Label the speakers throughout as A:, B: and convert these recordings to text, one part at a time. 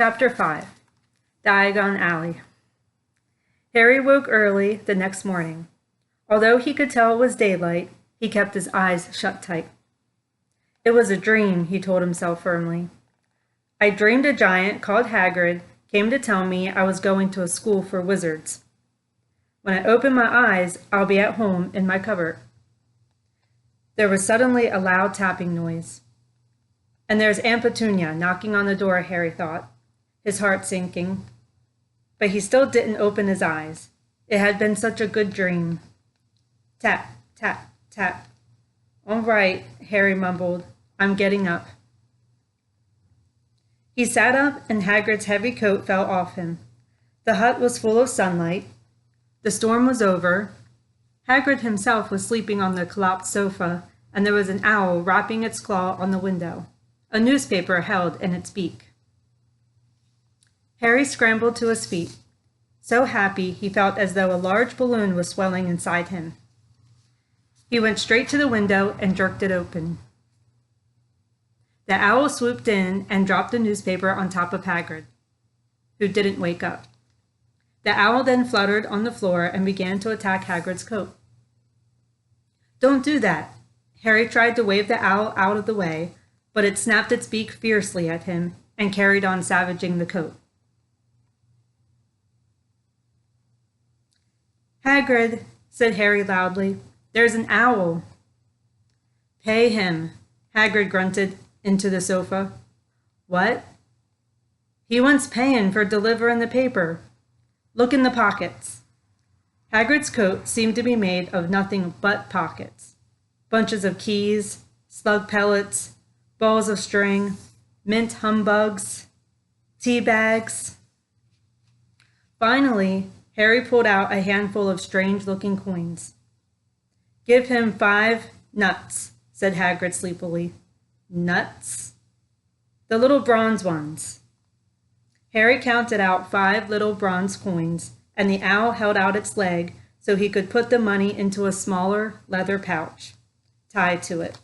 A: Chapter 5 Diagon Alley. Harry woke early the next morning. Although he could tell it was daylight, he kept his eyes shut tight. It was a dream, he told himself firmly. I dreamed a giant called Hagrid came to tell me I was going to a school for wizards. When I open my eyes, I'll be at home in my cupboard. There was suddenly a loud tapping noise. And there's Aunt Petunia knocking on the door, Harry thought, his heart sinking. But he still didn't open his eyes. It had been such a good dream. Tap, tap, tap. All right, Harry mumbled. I'm getting up. He sat up and Hagrid's heavy coat fell off him. The hut was full of sunlight. The storm was over. Hagrid himself was sleeping on the collapsed sofa, and there was an owl rapping its claw on the window, a newspaper held in its beak. Harry scrambled to his feet. So happy he felt as though a large balloon was swelling inside him. He went straight to the window and jerked it open. The owl swooped in and dropped the newspaper on top of Hagrid, who didn't wake up. The owl then fluttered on the floor and began to attack Hagrid's coat. Don't do that. Harry tried to wave the owl out of the way, but it snapped its beak fiercely at him and carried on savaging the coat. Hagrid, said Harry loudly, there's an owl. Pay him, Hagrid grunted into the sofa. What? He wants paying for delivering the paper. Look in the pockets. Hagrid's coat seemed to be made of nothing but pockets. Bunches of keys, slug pellets, balls of string, mint humbugs, tea bags. Finally, Harry pulled out a handful of strange-looking coins. Give him 5 nuts, said Hagrid sleepily. Nuts? The little bronze ones. Harry counted out 5 little bronze coins, and the owl held out its leg so he could put the money into a smaller leather pouch tied to it.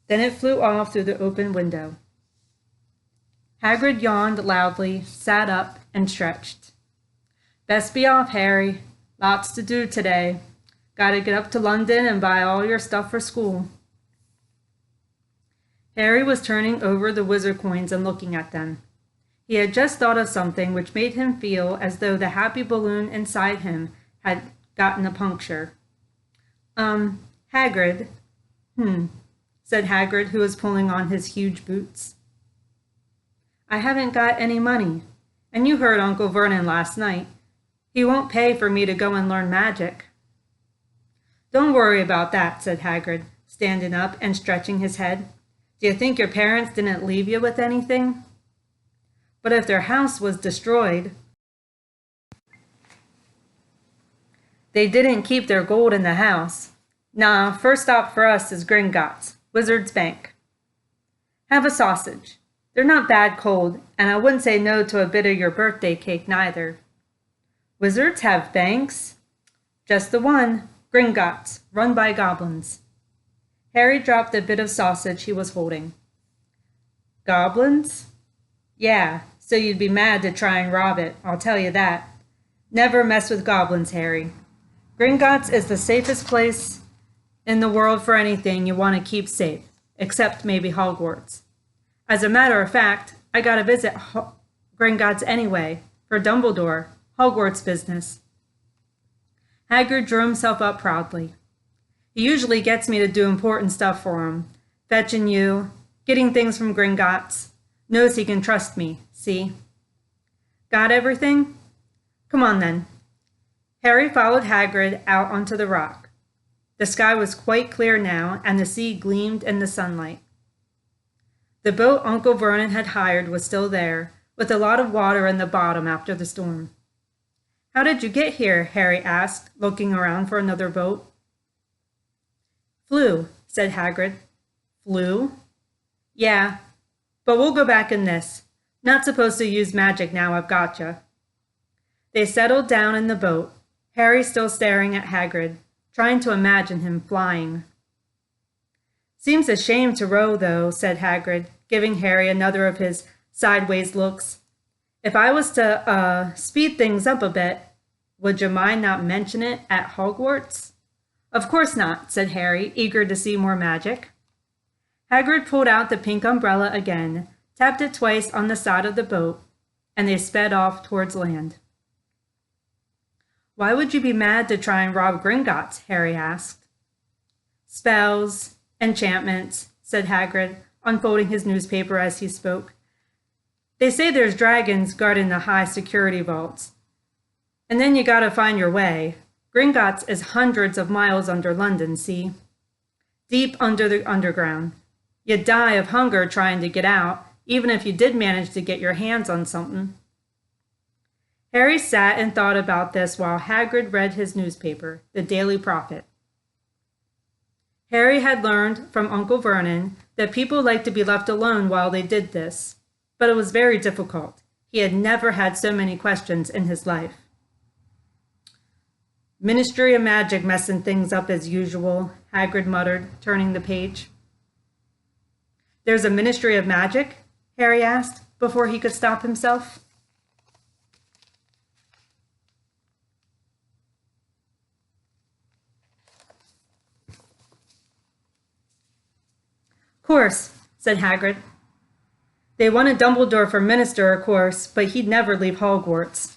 A: Then it flew off through the open window. Hagrid yawned loudly, sat up, and stretched. Best be off, Harry. Lots to do today. Gotta get up to London and buy all your stuff for school. Harry was turning over the wizard coins and looking at them. He had just thought of something which made him feel as though the happy balloon inside him had gotten a puncture. Hagrid. Said Hagrid, who was pulling on his huge boots. I haven't got any money, and you heard Uncle Vernon last night. He won't pay for me to go and learn magic. Don't worry about that, said Hagrid, standing up and stretching his head. Do you think your parents didn't leave you with anything? But if their house was destroyed, they didn't keep their gold in the house. Nah, first stop for us is Gringotts, Wizard's Bank. Have a sausage. They're not bad cold, and I wouldn't say no to a bit of your birthday cake neither. Wizards have banks? Just the one, Gringotts, run by goblins. Harry dropped a bit of sausage he was holding. Goblins? Yeah, so you'd be mad to try and rob it, I'll tell you that. Never mess with goblins, Harry. Gringotts is the safest place in the world for anything you want to keep safe, except maybe Hogwarts. As a matter of fact, I gotta visit Gringotts anyway, for Dumbledore, Hogwarts business. Hagrid drew himself up proudly. He usually gets me to do important stuff for him, fetching you, getting things from Gringotts. Knows he can trust me, see? Got everything? Come on then. Harry followed Hagrid out onto the rock. The sky was quite clear now, and the sea gleamed in the sunlight. The boat Uncle Vernon had hired was still there, with a lot of water in the bottom after the storm. How did you get here? Harry asked, looking around for another boat. Flew, said Hagrid. Flew? Yeah, but we'll go back in this. Not supposed to use magic now I've gotcha. They settled down in the boat, Harry still staring at Hagrid, trying to imagine him flying. Seems a shame to row, though, said Hagrid, giving Harry another of his sideways looks, If I was to speed things up a bit, would you mind not mention it at Hogwarts? Of course not, said Harry, eager to see more magic. Hagrid pulled out the pink umbrella again, tapped it twice on the side of the boat, and they sped off towards land. Why would you be mad to try and rob Gringotts? Harry asked. Spells, enchantments, said Hagrid, unfolding his newspaper as he spoke. They say there's dragons guarding the high security vaults. And then you gotta find your way. Gringotts is hundreds of miles under London, see? Deep under the underground. You'd die of hunger trying to get out, even if you did manage to get your hands on something. Harry sat and thought about this while Hagrid read his newspaper, the Daily Prophet. Harry had learned from Uncle Vernon that people liked to be left alone while they did this, but it was very difficult. He had never had so many questions in his life. Ministry of Magic messing things up as usual, Hagrid muttered, turning the page. There's a Ministry of Magic? Harry asked, before he could stop himself. Course, said Hagrid. They wanted Dumbledore for minister, of course, but he'd never leave Hogwarts.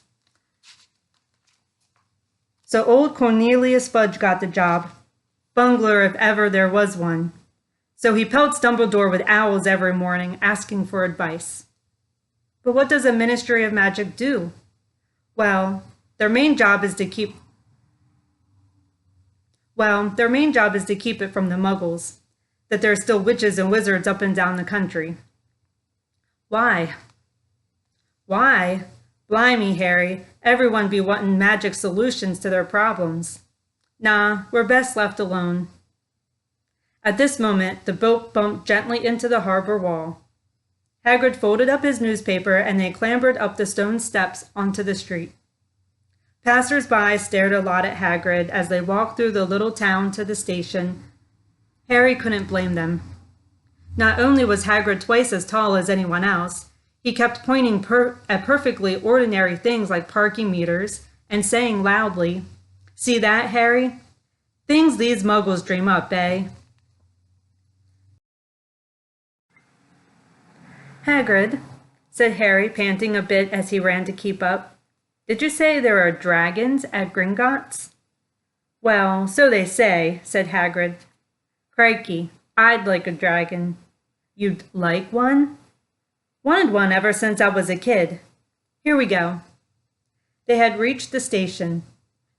A: So old Cornelius Fudge got the job. Bungler if ever there was one. So he pelts Dumbledore with owls every morning, asking for advice. But what does a Ministry of Magic do? Well, their main job is to keep it from the Muggles, that there are still witches and wizards up and down the country. Why? Why? Blimey, Harry, everyone be wanting magic solutions to their problems. Nah, we're best left alone. At this moment, the boat bumped gently into the harbor wall. Hagrid folded up his newspaper and they clambered up the stone steps onto the street. Passers-by stared a lot at Hagrid as they walked through the little town to the station. Harry couldn't blame them. Not only was Hagrid twice as tall as anyone else, he kept pointing at perfectly ordinary things like parking meters and saying loudly, "See that, Harry? Things these Muggles dream up, eh?" Hagrid, said Harry, panting a bit as he ran to keep up. Did you say there are dragons at Gringotts? Well, so they say, said Hagrid. Crikey, I'd like a dragon. You'd like one? Wanted one ever since I was a kid. Here we go. They had reached the station.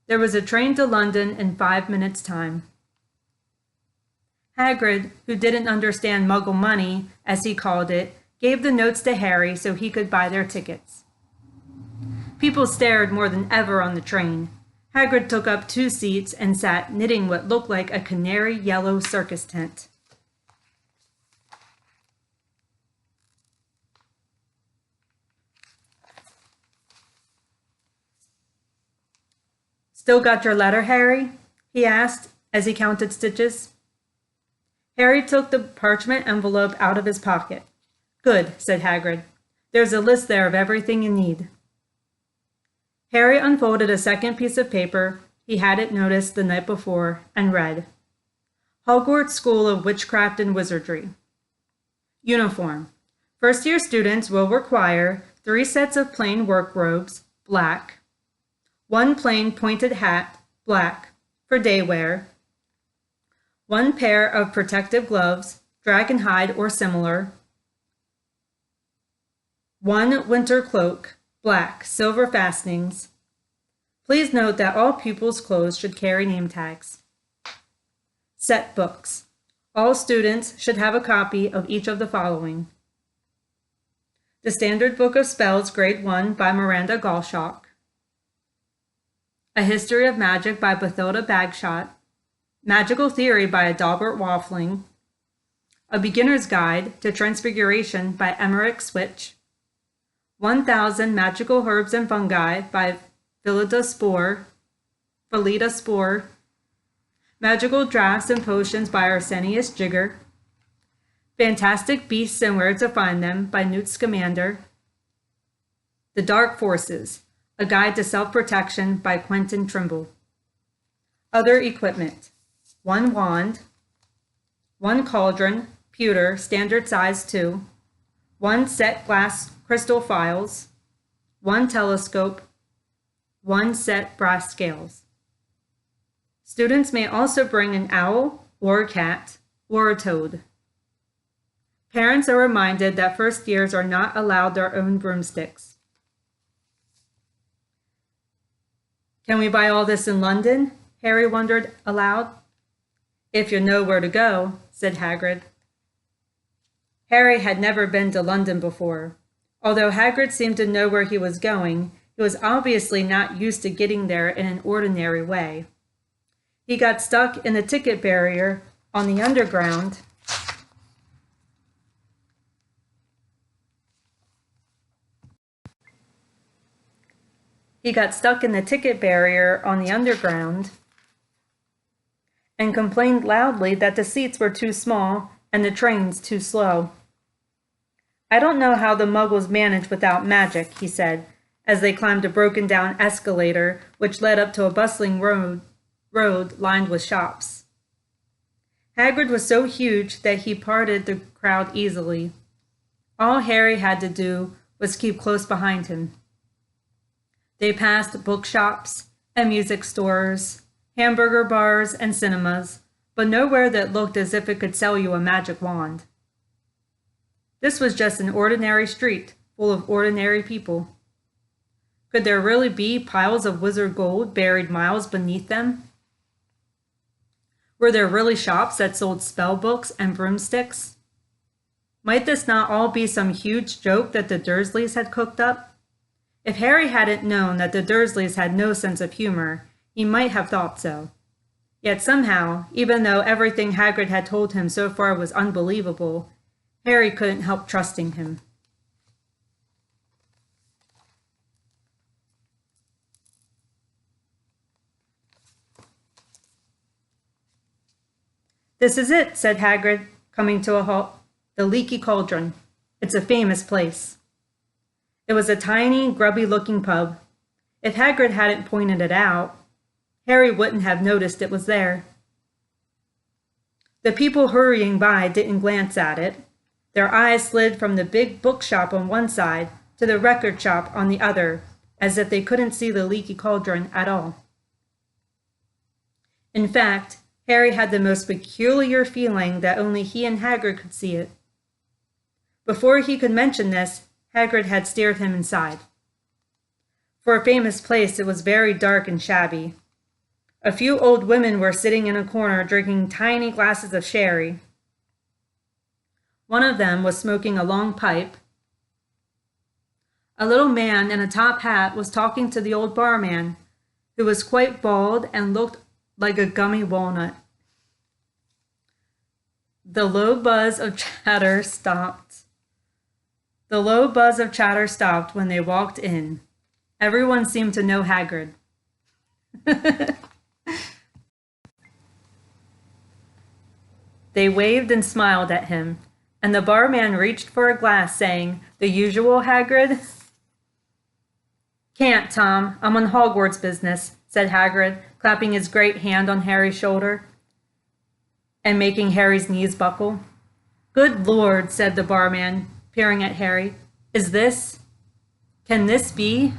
A: There was a train to London in 5 minutes' time. Hagrid, who didn't understand Muggle money, as he called it, gave the notes to Harry so he could buy their tickets. People stared more than ever on the train. Hagrid took up 2 seats and sat knitting what looked like a canary yellow circus tent. Still got your letter, Harry? He asked as he counted stitches. Harry took the parchment envelope out of his pocket. Good, said Hagrid. There's a list there of everything you need. Harry unfolded a second piece of paper. He had it noticed the night before and read, Hogwarts School of Witchcraft and Wizardry. Uniform. First-year students will require 3 sets of plain work robes, black, 1 plain pointed hat, black, for day wear, 1 pair of protective gloves, dragon hide or similar, 1 winter cloak, black, silver fastenings. Please note that all pupils' clothes should carry name tags. Set books. All students should have a copy of each of the following. The Standard Book of Spells, Grade 1 by Miranda Gottschalk. A History of Magic by Bathilda Bagshot. Magical Theory by Adalbert Waffling. A Beginner's Guide to Transfiguration by Emmerich Switch. 1000 Magical Herbs and Fungi by Phillida Spore. Magical Drafts and Potions by Arsenius Jigger. Fantastic Beasts and Where to Find Them by Newt Scamander. The Dark Forces, A Guide to Self-Protection by Quentin Trimble. Other equipment: 1 wand, 1 cauldron, pewter, standard size 2, 1 set glass crystal phials, 1 telescope, 1 set brass scales. Students may also bring an owl or a cat or a toad. Parents are reminded that first years are not allowed their own broomsticks. Can we buy all this in London? Harry wondered aloud. If you know where to go, said Hagrid. Harry had never been to London before. Although Hagrid seemed to know where he was going, he was obviously not used to getting there in an ordinary way. He got stuck in the ticket barrier on the underground and complained loudly that the seats were too small and the trains too slow. I don't know how the Muggles manage without magic, he said, as they climbed a broken-down escalator which led up to a bustling road lined with shops. Hagrid was so huge that he parted the crowd easily. All Harry had to do was keep close behind him. They passed bookshops and music stores, hamburger bars and cinemas, but nowhere that looked as if it could sell you a magic wand. This was just an ordinary street full of ordinary people. Could there really be piles of wizard gold buried miles beneath them? Were there really shops that sold spell books and broomsticks? Might this not all be some huge joke that the Dursleys had cooked up? If Harry hadn't known that the Dursleys had no sense of humor, he might have thought so. Yet somehow, even though everything Hagrid had told him so far was unbelievable, Harry couldn't help trusting him. This is it, said Hagrid, coming to a halt. The Leaky Cauldron. It's a famous place. It was a tiny, grubby-looking pub. If Hagrid hadn't pointed it out, Harry wouldn't have noticed it was there. The people hurrying by didn't glance at it. Their eyes slid from the big bookshop on one side to the record shop on the other, as if they couldn't see the Leaky Cauldron at all. In fact, Harry had the most peculiar feeling that only he and Hagrid could see it. Before he could mention this, Hagrid had steered him inside. For a famous place, it was very dark and shabby. A few old women were sitting in a corner drinking tiny glasses of sherry. One of them was smoking a long pipe. A little man in a top hat was talking to the old barman, who was quite bald and looked like a gummy walnut. The low buzz of chatter stopped when they walked in. Everyone seemed to know Hagrid. They waved and smiled at him, and the barman reached for a glass, saying, "The usual, Hagrid?" "Can't, Tom. I'm on Hogwarts business," said Hagrid, clapping his great hand on Harry's shoulder and making Harry's knees buckle. "Good Lord," said the barman, peering at Harry. Can this be?"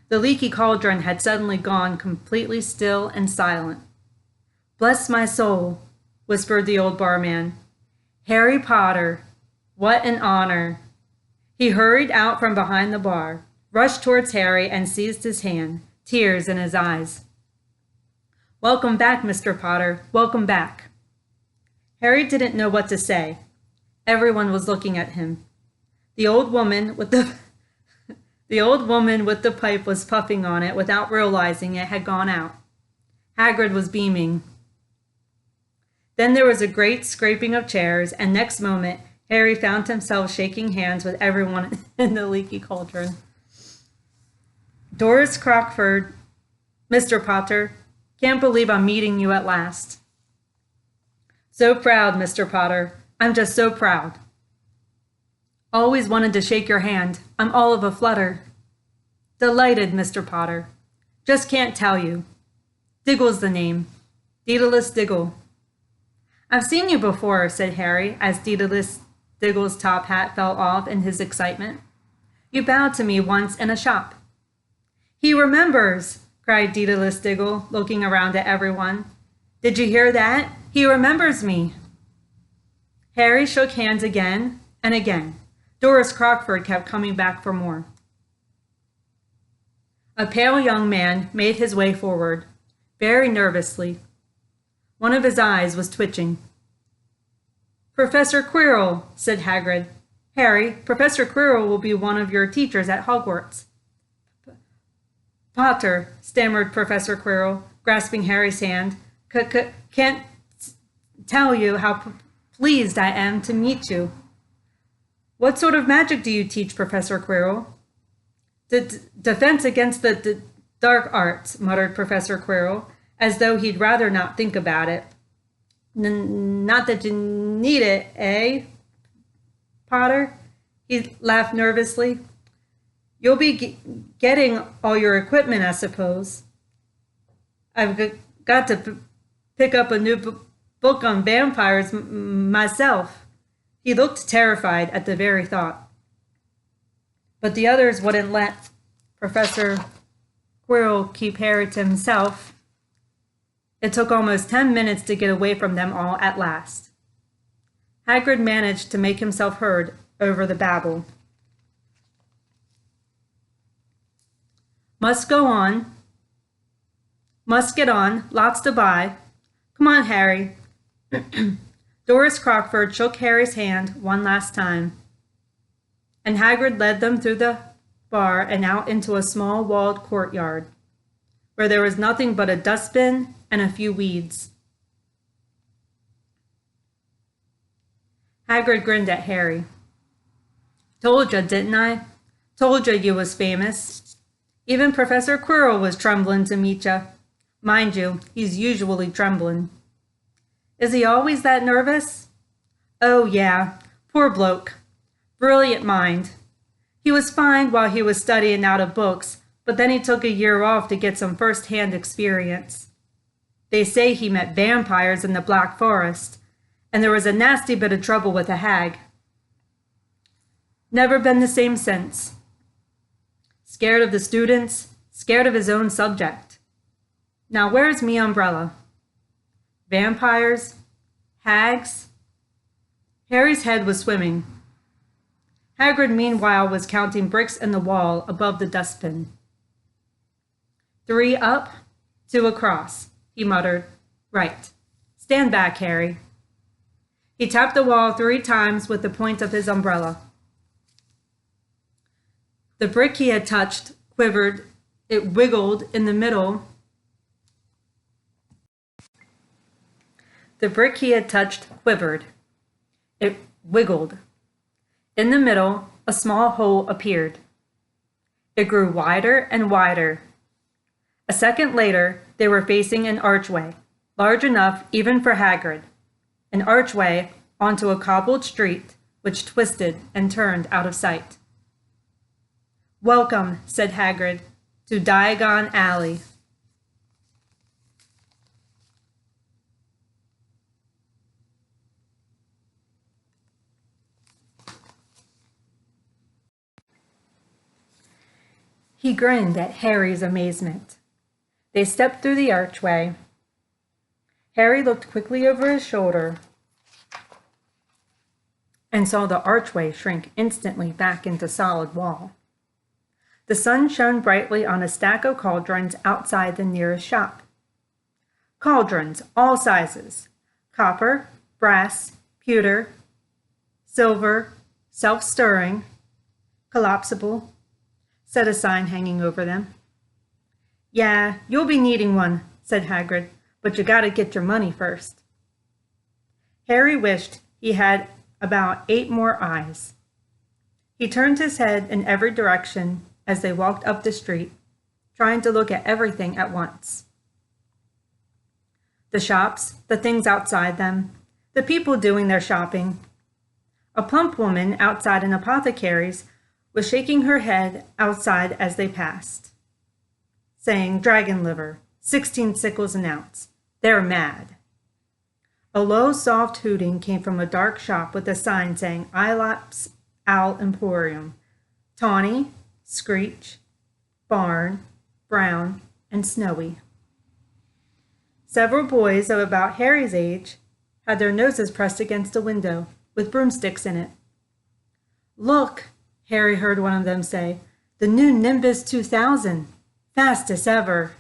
A: The Leaky Cauldron had suddenly gone completely still and silent. "Bless my soul," whispered the old barman. "Harry Potter, what an honor." He hurried out from behind the bar, rushed towards Harry and seized his hand, tears in his eyes. "Welcome back, Mr. Potter, welcome back." Harry didn't know what to say. Everyone was looking at him. The old woman with the pipe was puffing on it without realizing it had gone out. Hagrid was beaming. Then there was a great scraping of chairs, and next moment, Harry found himself shaking hands with everyone in the Leaky Cauldron. "Doris Crockford, Mr. Potter, can't believe I'm meeting you at last." "So proud, Mr. Potter. I'm just so proud." "Always wanted to shake your hand. I'm all of a flutter." Delighted, Mr. Potter. Just can't tell you. Diggle's the name. Daedalus Diggle. I've seen you before, said Harry, as Daedalus Diggle's top hat fell off in his excitement. You bowed to me once in a shop. He remembers, cried Daedalus Diggle, looking around at everyone. Did you hear that? He remembers me. Harry shook hands again and again. Doris Crockford kept coming back for more. A pale young man made his way forward, very nervously. One of his eyes was twitching. Professor Quirrell, said Hagrid. Harry, Professor Quirrell will be one of your teachers at Hogwarts. Potter, stammered Professor Quirrell, grasping Harry's hand. Can't tell you how pleased I am to meet you. What sort of magic do you teach, Professor Quirrell? Defense against the dark arts, muttered Professor Quirrell, as though he'd rather not think about it. Not that you need it, eh, Potter? He laughed nervously. You'll be getting all your equipment, I suppose. I've got to pick up a new book on vampires myself. He looked terrified at the very thought. But the others wouldn't let Professor Quirrell keep Harry to himself. It took almost 10 minutes to get away from them all at last. Hagrid managed to make himself heard over the babble. Must go on. Must get on. Lots to buy. Come on, Harry. Doris Crockford shook Harry's hand one last time, and Hagrid led them through the bar and out into a small walled courtyard, where there was nothing but a dustbin and a few weeds. Hagrid grinned at Harry. Told ya, didn't I? Told ya you was famous. Even Professor Quirrell was trembling to meet ya. Mind you, he's usually trembling. Is he always that nervous? Oh, yeah. Poor bloke. Brilliant mind. He was fine while he was studying out of books, but then he took a year off to get some first-hand experience. They say he met vampires in the Black Forest, and there was a nasty bit of trouble with a hag. Never been the same since. Scared of the students, scared of his own subject. Now where's me umbrella? Vampires? Hags? Harry's head was swimming. Hagrid, meanwhile, was counting bricks in the wall above the dustbin. 3 up, 2 across, he muttered. Right. Stand back, Harry. He tapped the wall 3 times with the point of his umbrella. The brick he had touched quivered. It wiggled in the middle. The brick he had touched quivered. It wiggled. In the middle, a small hole appeared. It grew wider and wider. A second later, they were facing an archway, large enough even for Hagrid. An archway onto a cobbled street which twisted and turned out of sight. Welcome, said Hagrid, to Diagon Alley. He grinned at Harry's amazement. They stepped through the archway. Harry looked quickly over his shoulder and saw the archway shrink instantly back into solid wall. The sun shone brightly on a stack of cauldrons outside the nearest shop. Cauldrons, all sizes: copper, brass, pewter, silver, self-stirring, collapsible, said a sign hanging over them. Yeah, you'll be needing one, said Hagrid, but you gotta get your money first. Harry wished he had about 8 more eyes. He turned his head in every direction as they walked up the street, trying to look at everything at once. The shops, the things outside them, the people doing their shopping. A plump woman outside an apothecary's was shaking her head outside as they passed, saying, "Dragon liver, 16 sickles an ounce. They're mad." A low, soft hooting came from a dark shop with a sign saying Ilops Owl Emporium, Tawny, Screech, Barn, Brown, and Snowy. Several boys of about Harry's age had their noses pressed against a window with broomsticks in it. "Look," Harry heard one of them say, "the new Nimbus 2000, fastest ever."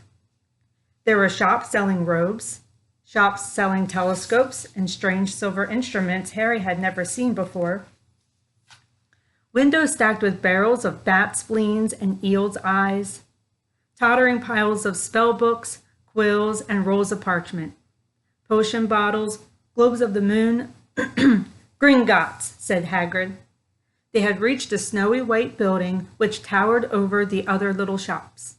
A: There were shops selling robes, shops selling telescopes and strange silver instruments Harry had never seen before, windows stacked with barrels of bats' spleens and eels' eyes, tottering piles of spell books, quills, and rolls of parchment, potion bottles, globes of the moon. "Gringotts," said Hagrid. They had reached a snowy white building which towered over the other little shops.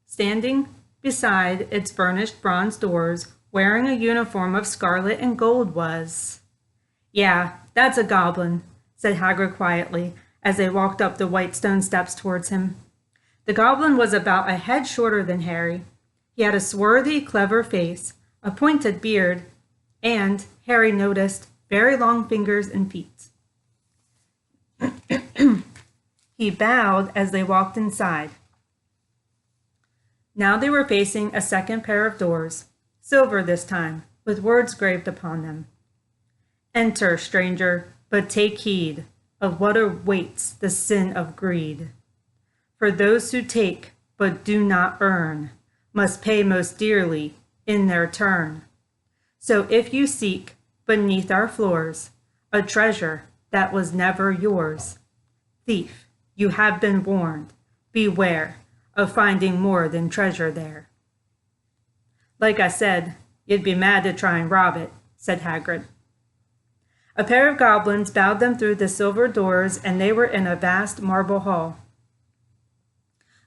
A: Standing beside its burnished bronze doors, wearing a uniform of scarlet and gold was... "Yeah, that's a goblin," said Hagrid quietly, as they walked up the white stone steps towards him. The goblin was about a head shorter than Harry. He had a swarthy, clever face, a pointed beard, and, Harry noticed, very long fingers and feet. He bowed as they walked inside. Now they were facing a second pair of doors, silver this time, with words graved upon them. "Enter, stranger, but take heed of what awaits the sin of greed. For those who take, but do not earn, must pay most dearly in their turn. So if you seek, beneath our floors, a treasure that was never yours, thief, you have been warned, beware of finding more than treasure there." "Like I said, you'd be mad to try and rob it," said Hagrid. A pair of goblins bowed them through the silver doors, and they were in a vast marble hall.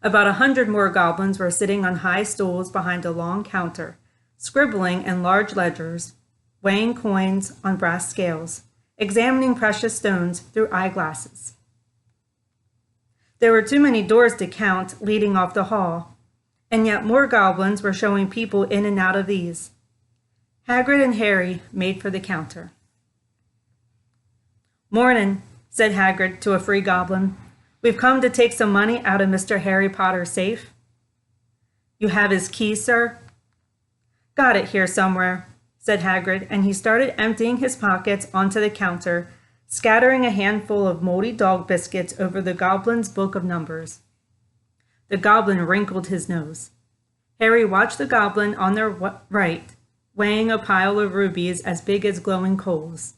A: About 100 more goblins were sitting on high stools behind a long counter, scribbling in large ledgers, weighing coins on brass scales, examining precious stones through eyeglasses. There were too many doors to count leading off the hall, and yet more goblins were showing people in and out of these. Hagrid and Harry made for the counter. "Mornin'," said Hagrid to a free goblin. "We've come to take some money out of Mr. Harry Potter's safe." "You have his key, sir?" "Got it here somewhere," said Hagrid, and he started emptying his pockets onto the counter, scattering a handful of moldy dog biscuits over the goblin's book of numbers. The goblin wrinkled his nose. Harry watched the goblin on their right, weighing a pile of rubies as big as glowing coals.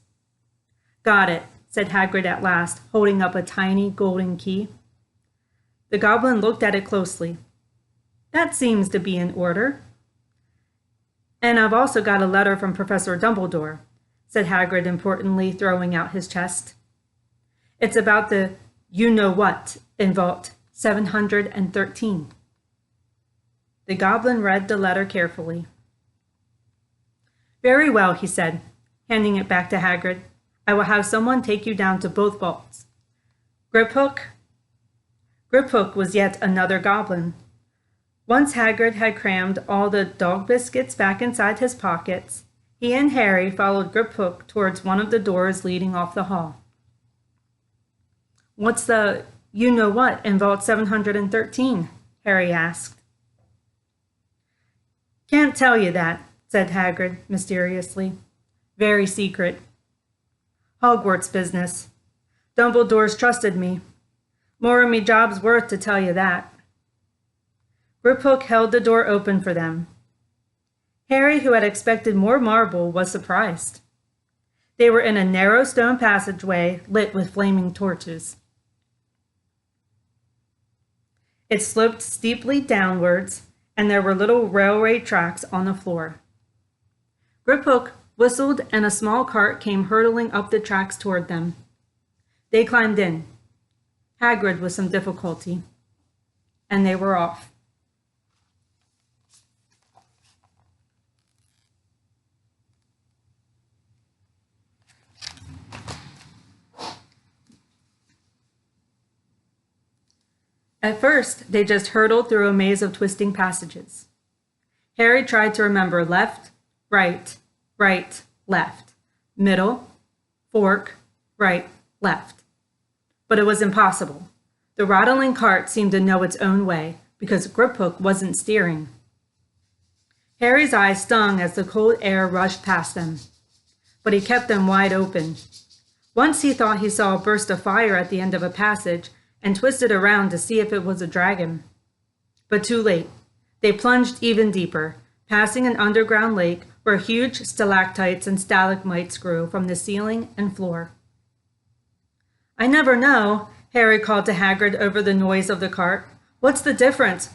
A: "Got it," said Hagrid at last, holding up a tiny golden key. The goblin looked at it closely. "That seems to be in order." "And I've also got a letter from Professor Dumbledore," said Hagrid importantly, throwing out his chest. "It's about the you-know-what in Vault 713. The goblin read the letter carefully. "Very well," he said, handing it back to Hagrid. "I will have someone take you down to both vaults. Griphook?" Griphook was yet another goblin. Once Hagrid had crammed all the dog biscuits back inside his pockets, he and Harry followed Griphook towards one of the doors leading off the hall. "What's the you-know-what in Vault 713? Harry asked. "Can't tell you that," said Hagrid mysteriously. "Very secret. Hogwarts business. Dumbledore's trusted me. More of me job's worth to tell you that." Griphook held the door open for them. Harry, who had expected more marble, was surprised. They were in a narrow stone passageway lit with flaming torches. It sloped steeply downwards, and there were little railway tracks on the floor. Griphook whistled, and a small cart came hurtling up the tracks toward them. They climbed in, Hagrid with some difficulty, and they were off. At first, they just hurtled through a maze of twisting passages. Harry tried to remember left, right, left, middle, fork, right, left. But it was impossible. The rattling cart seemed to know its own way because Griphook wasn't steering. Harry's eyes stung as the cold air rushed past them, but he kept them wide open. Once he thought he saw a burst of fire at the end of a passage and twisted around to see if it was a dragon. But too late. They plunged even deeper, passing an underground lake where huge stalactites and stalagmites grew from the ceiling and floor. "I never know," Harry called to Hagrid over the noise of the cart. "What's the difference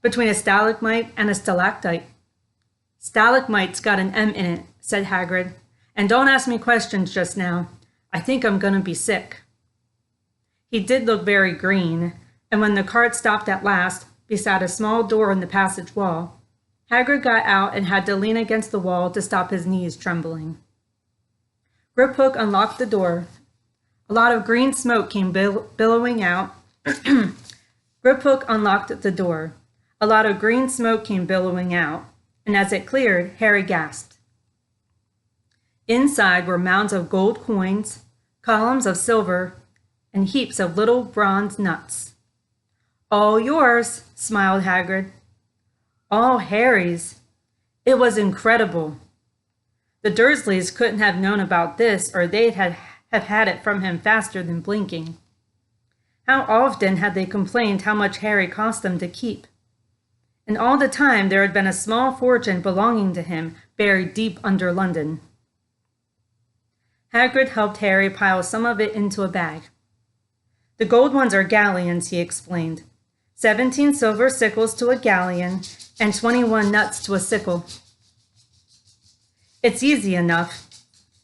A: between a stalagmite and a stalactite?" "Stalagmite's got an M in it," said Hagrid. "And don't ask me questions just now. I think I'm gonna be sick." He did look very green, and when the cart stopped at last, beside a small door in the passage wall, Hagrid got out and had to lean against the wall to stop his knees trembling. Griphook unlocked the door. A lot of green smoke came billowing out. Griphook unlocked the door. A lot of green smoke came billowing out, and as it cleared, Harry gasped. Inside were mounds of gold coins, columns of silver, and heaps of little bronze nuts. "All yours," smiled Hagrid. "All Harry's." It was incredible. The Dursleys couldn't have known about this, or they'd have had it from him faster than blinking. How often had they complained how much Harry cost them to keep? And all the time there had been a small fortune belonging to him buried deep under London. Hagrid helped Harry pile some of it into a bag. "The gold ones are galleons," he explained. 17 silver sickles to a galleon, and 21 nuts to a sickle. "It's easy enough."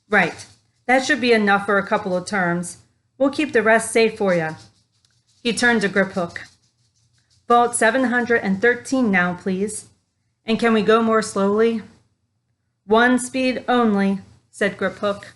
A: "Right. That should be enough for a couple of terms. We'll keep the rest safe for you." He turned to Griphook. "Vault 713 now, please. And can we go more slowly?" "One speed only," said Griphook.